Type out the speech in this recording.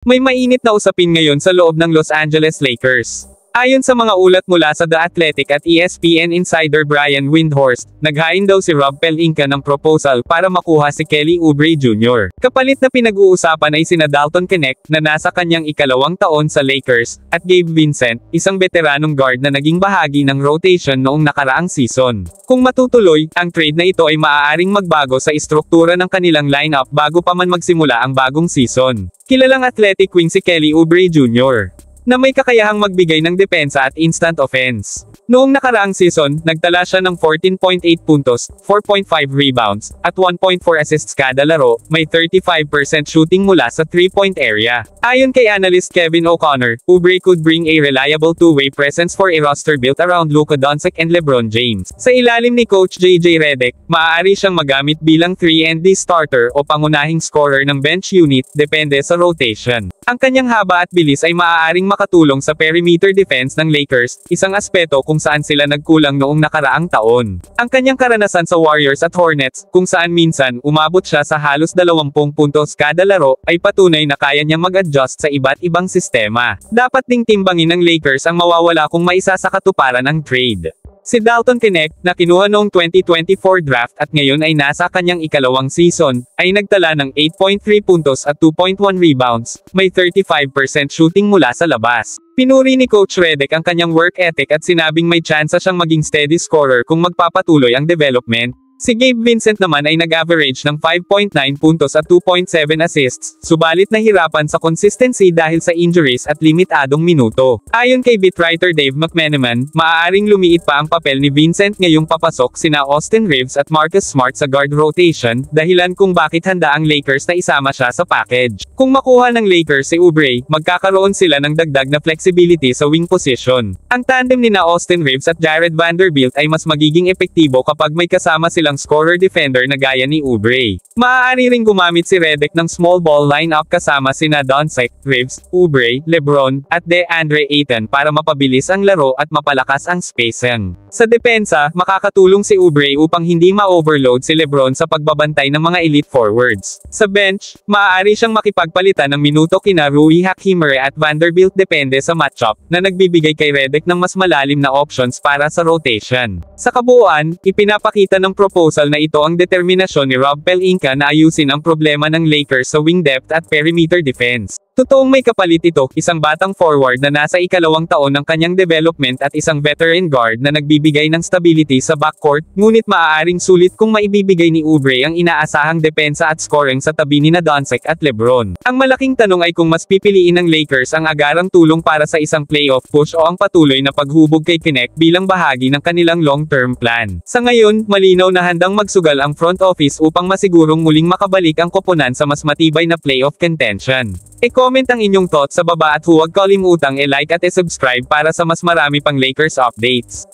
May mainit na usapin ngayon sa loob ng Los Angeles Lakers. Ayon sa mga ulat mula sa The Athletic at ESPN insider Brian Windhorst, naghain daw si Rob Pelinka ng proposal para makuha si Kelly Oubre Jr. Kapalit na pinag-uusapan ay sina Dalton Knecht, na nasa kanyang ikalawang taon sa Lakers, at Gabe Vincent, isang veteranong guard na naging bahagi ng rotation noong nakaraang season. Kung matutuloy, ang trade na ito ay maaaring magbago sa istruktura ng kanilang lineup bago pa man magsimula ang bagong season. Kilalang athletic wing si Kelly Oubre Jr. na may kakayahang magbigay ng depensa at instant offense. Noong nakaraang season, nagtala siya ng 14.8 puntos, 4.5 rebounds, at 1.4 assists kada laro, may 35% shooting mula sa 3-point area. Ayon kay analyst Kevin O'Connor, Oubre could bring a reliable two-way presence for a roster built around Luka Doncic and LeBron James. Sa ilalim ni Coach JJ Redick, maaari siyang magamit bilang 3-and-D starter o pangunahing scorer ng bench unit, depende sa rotation. Ang kanyang haba at bilis ay maaaring makatulong sa perimeter defense ng Lakers, isang aspeto kung saan sila nagkulang noong nakaraang taon. Ang kanyang karanasan sa Warriors at Hornets, kung saan minsan umabot siya sa halos 20 puntos kada laro, ay patunay na kaya niyang mag-adjust sa iba't ibang sistema. Dapat ding timbangin ng Lakers ang mawawala kung maisa sa katuparan ang trade. Si Dalton Knecht, na kinuha noong 2024 draft at ngayon ay nasa kanyang ikalawang season, ay nagtala ng 8.3 puntos at 2.1 rebounds, may 35% shooting mula sa labas. Pinuri ni Coach Redick ang kanyang work ethic at sinabing may tsansa siyang maging steady scorer kung magpapatuloy ang development. Si Gabe Vincent naman ay nag-average ng 5.9 puntos at 2.7 assists, subalit nahirapan sa consistency dahil sa injuries at limitadong minuto. Ayon kay beat writer Dave McMenamin, maaaring lumiit pa ang papel ni Vincent ngayong papasok sina Austin Reeves at Marcus Smart sa guard rotation, dahilan kung bakit handa ang Lakers na isama siya sa package. Kung makuha ng Lakers si Oubre, magkakaroon sila ng dagdag na flexibility sa wing position. Ang tandem nina Austin Reeves at Jared Vanderbilt ay mas magiging epektibo kapag may kasama silang scorer-defender na gaya ni Oubre. Maaari ring gumamit si Redick ng small ball lineup kasama sina Doncic, Reeves, Oubre, LeBron, at DeAndre Ayton para mapabilis ang laro at mapalakas ang spacing. Sa depensa, makakatulong si Oubre upang hindi ma-overload si LeBron sa pagbabantay ng mga elite forwards. Sa bench, maaari siyang makipagpalitan ng minuto kina Rui Hachimere at Vanderbilt depende sa matchup, na nagbibigay kay Redick ng mas malalim na options para sa rotation. Sa kabuuan, ipinapakita ng proposal na ito ang determinasyon ni Rob Pelinka na ayusin ang problema ng Lakers sa wing depth at perimeter defense. Totoong may kapalit ito, isang batang forward na nasa ikalawang taon ng kanyang development at isang veteran guard na nagbibigay ng stability sa backcourt, ngunit maaaring sulit kung maibibigay ni Oubre ang inaasahang depensa at scoring sa tabi ni Doncic at LeBron. Ang malaking tanong ay kung mas pipiliin ng Lakers ang agarang tulong para sa isang playoff push o ang patuloy na paghubog kay Knecht bilang bahagi ng kanilang long-term plan. Sa ngayon, malinaw na handang magsugal ang front office upang masigurong muling makabalik ang koponan sa mas matibay na playoff contention. I-comment ang inyong thoughts sa baba at huwag kalimutang i-like at i-subscribe para sa mas marami pang Lakers updates.